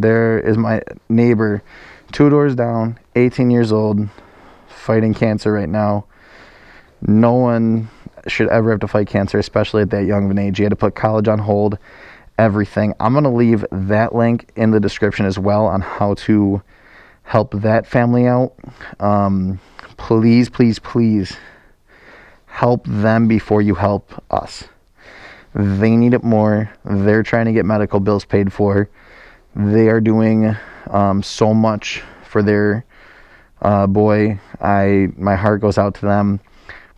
There is my neighbor, 2 doors down, 18 years old, fighting cancer right now. No one should ever have to fight cancer, especially at that young of an age. He had to put college on hold, everything. I'm going to leave that link in the description as well on how to help that family out. Please, please, please help them before you help us. They need it more. They're trying to get medical bills paid for. They are doing so much for their boy. My heart goes out to them.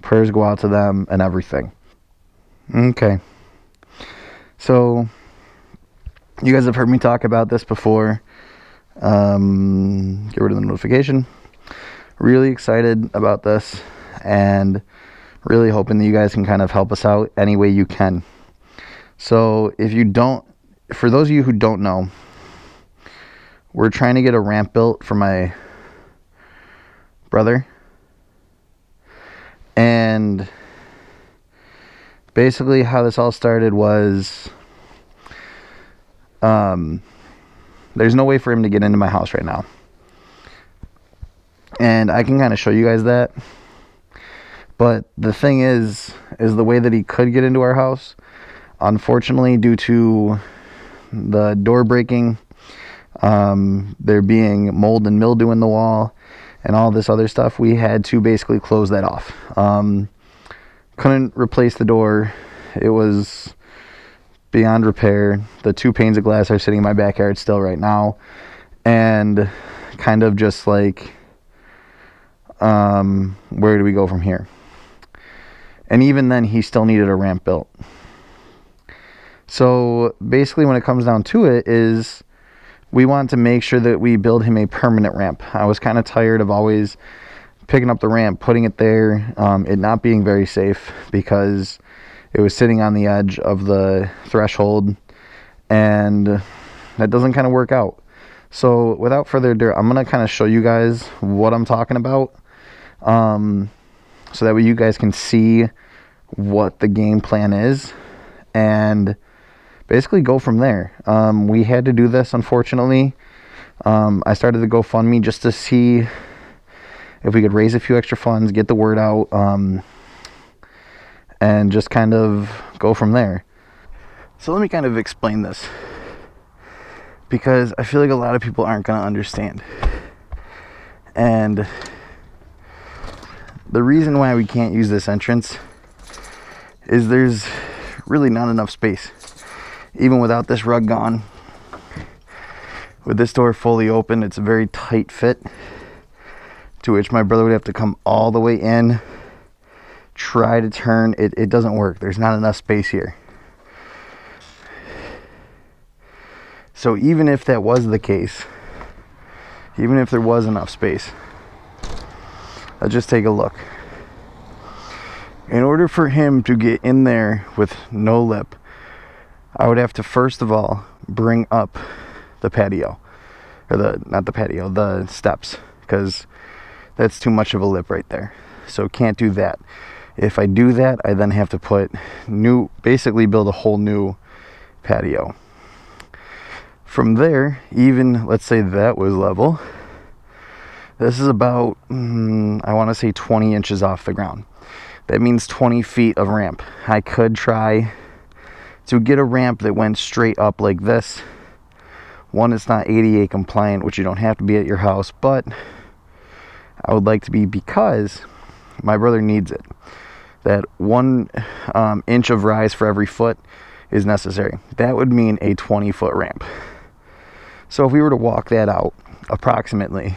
Prayers go out to them and everything. Okay. So, you guys have heard me talk about this before. Get rid of the notification. Really excited about this and really hoping that you guys can kind of help us out any way you can. So, for those of you who don't know, we're trying to get a ramp built for my brother. And basically how this all started was, there's no way for him to get into my house right now. And I can kind of show you guys that. But the thing is the way that he could get into our house, unfortunately, due to the door breaking, there being mold and mildew in the wall, and all this other stuff, we had to basically close that off. Couldn't replace the door. It was beyond repair. The 2 panes of glass are sitting in my backyard still right now. And kind of just like, where do we go from here? And even then, he still needed a ramp built. So basically, when it comes down to it, is we want to make sure that we build him a permanent ramp. I was kind of tired of always picking up the ramp, putting it there, it not being very safe because it was sitting on the edge of the threshold, and that doesn't kind of work out. So without further ado, I'm going to kind of show you guys what I'm talking about, so that way you guys can see what the game plan is and basically go from there. We had to do this, unfortunately. I started the GoFundMe just to see if we could raise a few extra funds, get the word out, and just kind of go from there. So let me kind of explain this, because I feel like a lot of people aren't going to understand. And the reason why we can't use this entrance is there's really not enough space. Even without this rug gone, with this door fully open, it's a very tight fit, to which my brother would have to come all the way in, try to turn. It doesn't work. There's not enough space here. So even if that was the case, even if there was enough space, let's just take a look. In order for him to get in there with no lip, I would have to first of all bring up the patio, or the steps, because that's too much of a lip right there. So can't do that. If I do that, I then have to basically build a whole new patio. From there, even let's say that was level, this is about, I want to say 20 inches off the ground. That means 20 feet of ramp. I could try to get a ramp that went straight up like this. One, it's not ADA compliant, which you don't have to be at your house, but I would like to be, because my brother needs it. That 1 inch of rise for every foot is necessary. That would mean a 20-foot ramp. So if we were to walk that out, approximately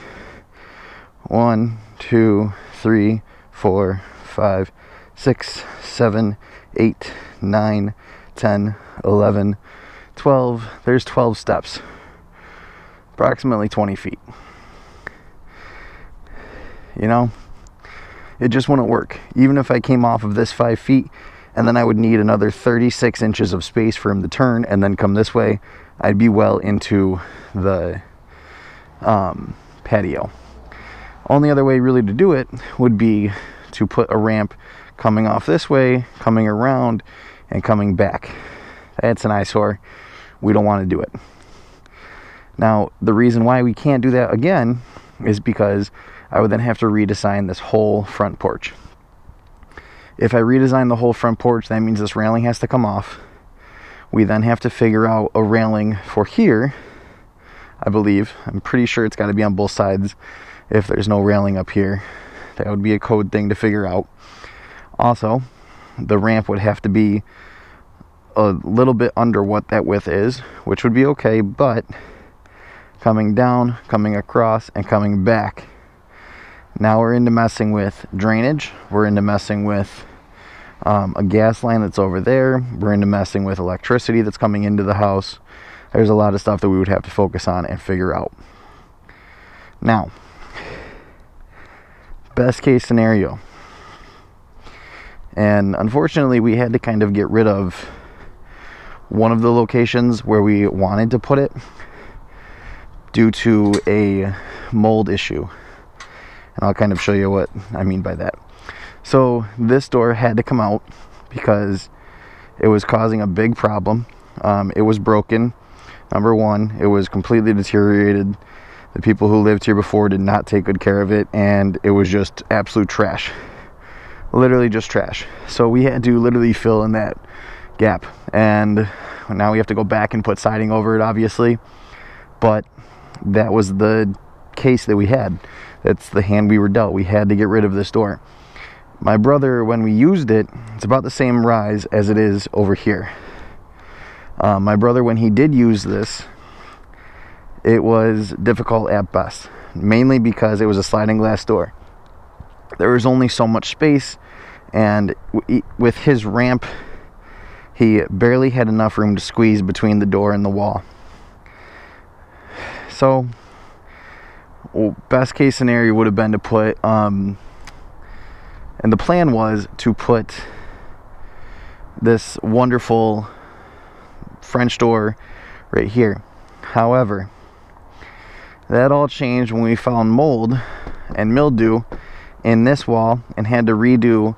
1, 2, 3, 4, 5, 6, 7, 8, 9, 10, 11, 12. There's 12 steps. Approximately 20 feet. You know, it just wouldn't work. Even if I came off of this 5 feet, and then I would need another 36 inches of space for him to turn and then come this way, I'd be well into the patio. Only other way really to do it would be to put a ramp coming off this way, coming around, and coming back. That's an eyesore. We don't want to do it. Now, the reason why we can't do that again is because I would then have to redesign this whole front porch. If I redesign the whole front porch, that means this railing has to come off. We then have to figure out a railing for here, I believe. I'm pretty sure it's got to be on both sides if there's no railing up here. That would be a code thing to figure out. Also, the ramp would have to be a little bit under what that width is, which would be okay, but coming down, coming across, and coming back, now we're into messing with drainage. We're into messing with a gas line that's over there. We're into messing with electricity that's coming into the house. There's a lot of stuff that we would have to focus on and figure out. Now, best case scenario. And unfortunately, we had to kind of get rid of one of the locations where we wanted to put it due to a mold issue. And I'll kind of show you what I mean by that. So this door had to come out because it was causing a big problem. It was broken. Number one, it was completely deteriorated. The people who lived here before did not take good care of it, and it was just absolute trash. Literally just trash. So we had to literally fill in that gap. And now we have to go back and put siding over it, obviously. But that was the case that we had. That's the hand we were dealt. We had to get rid of this door. My brother, when we used it, it's about the same rise as it is over here. My brother, when he did use this, it was difficult at best, mainly because it was a sliding glass door. There was only so much space, and with his ramp, he barely had enough room to squeeze between the door and the wall. So, best case scenario would have been to put, and the plan was to put this wonderful French door right here. However, that all changed when we found mold and mildew in this wall and had to redo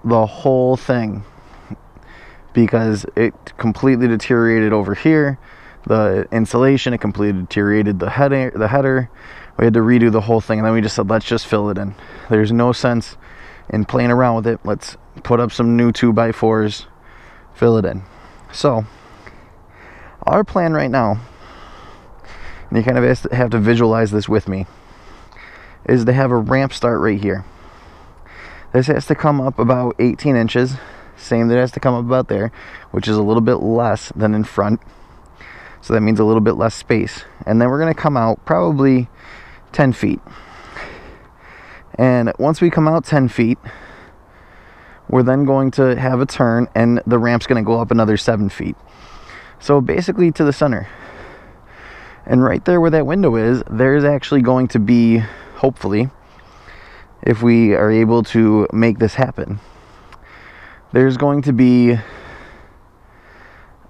the whole thing because it completely deteriorated over here. The insulation, it completely deteriorated the header. We had to redo the whole thing, and then we just said, let's just fill it in. There's no sense in playing around with it. Let's put up some new 2x4s, fill it in. So our plan right now, and you kind of have to visualize this with me, is to have a ramp start right here. This has to come up about 18 inches, same that has to come up about there, which is a little bit less than in front. So that means a little bit less space. And then we're going to come out probably 10 feet. And once we come out 10 feet, we're then going to have a turn, and the ramp's going to go up another 7 feet. So basically to the center. And right there where that window is, there's actually going to be, hopefully, if we are able to make this happen, there's going to be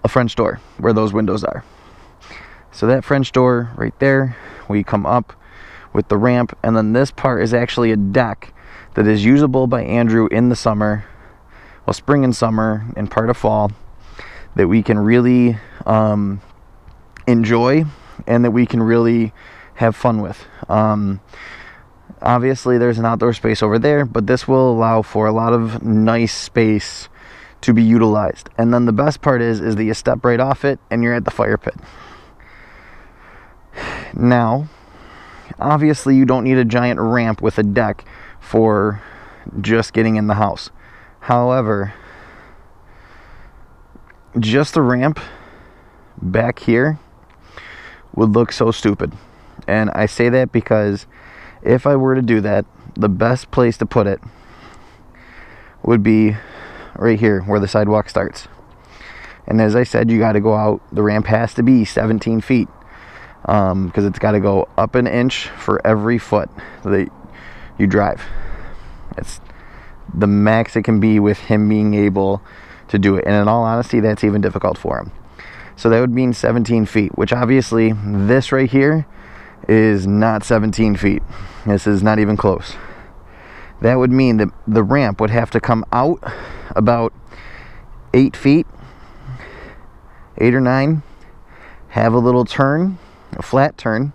a French door where those windows are. So that French door right there, we come up with the ramp, and then this part is actually a deck that is usable by Andrew in the summer, well, spring and summer and part of fall, that we can really enjoy and that we can really have fun with. Obviously there's an outdoor space over there, but this will allow for a lot of nice space to be utilized. And then the best part is that you step right off it and you're at the fire pit. Now, obviously you don't need a giant ramp with a deck for just getting in the house. However, just the ramp back here would look so stupid. And I say that because if I were to do that, the best place to put it would be right here where the sidewalk starts. And as I said, you got to go out, the ramp has to be 17 feet because it's got to go up an inch for every foot that you drive. It's the max it can be with him being able to do it. And in all honesty, that's even difficult for him. So that would mean 17 feet, which obviously this right here is not 17 feet. This is not even close. That would mean that the ramp would have to come out about 8 feet, 8 or 9, have a little turn, a flat turn,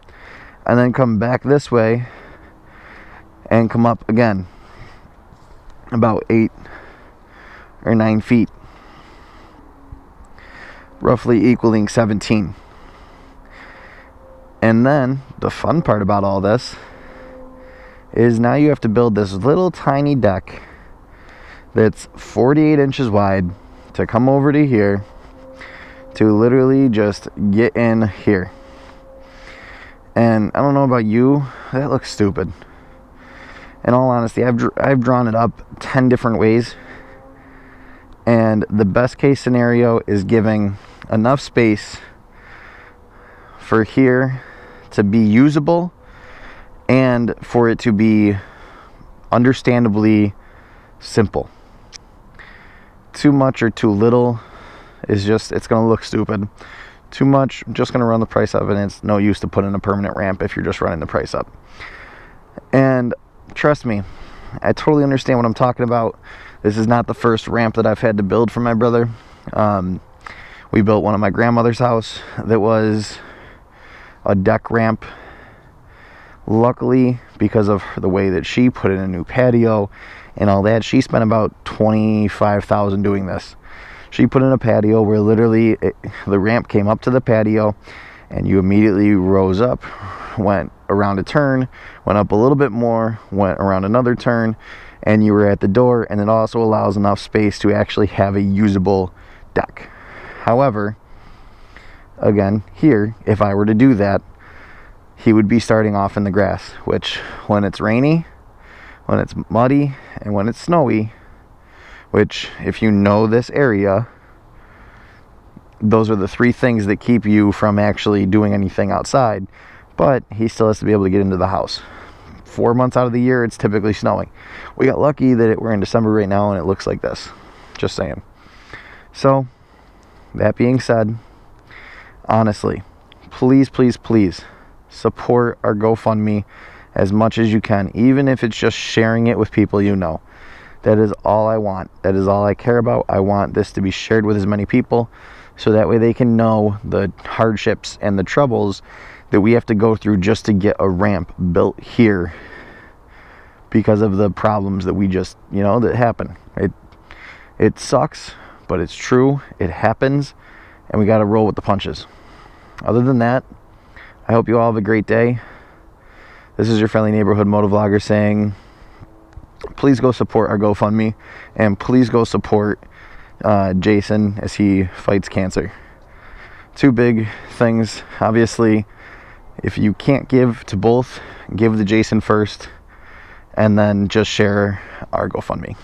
and then come back this way and come up again about 8 or 9 feet, roughly equaling 17. And then the fun part about all this is now you have to build this little tiny deck that's 48 inches wide to come over to here to literally just get in here. And I don't know about you, that looks stupid. In all honesty, I've drawn it up 10 different ways, and the best case scenario is giving enough space for here to be usable and for it to be understandably simple. Too much or too little is just, it's going to look stupid. Too much, just going to run the price up, and it's no use to put in a permanent ramp if you're just running the price up. And trust me, I totally understand what I'm talking about. This is not the first ramp that I've had to build for my brother. We built one at my grandmother's house that was a deck ramp. Luckily, because of the way that she put in a new patio and all that, she spent about $25,000 doing this. She put in a patio where literally the ramp came up to the patio, and you immediately rose up, went around a turn, went up a little bit more, went around another turn, and you were at the door. And it also allows enough space to actually have a usable deck. However, again, here, if I were to do that, he would be starting off in the grass, which when it's rainy, when it's muddy, and when it's snowy, which if you know this area, those are the 3 things that keep you from actually doing anything outside. But he still has to be able to get into the house. 4 months out of the year, it's typically snowing. We got lucky that we're in December right now and it looks like this. Just saying. So, that being said, honestly, please, please, please support our GoFundMe as much as you can, even if it's just sharing it with people you know. That is all I want. That is all I care about. I want this to be shared with as many people, so that way they can know the hardships and the troubles that we have to go through just to get a ramp built here because of the problems that we just, that happen. It sucks, but it's true. It happens, and we got to roll with the punches. Other than that, I hope you all have a great day. This is your friendly neighborhood motovlogger saying, please go support our GoFundMe, and please go support Jason as he fights cancer. 2 big things. Obviously, if you can't give to both, give to Jason first, and then just share our GoFundMe.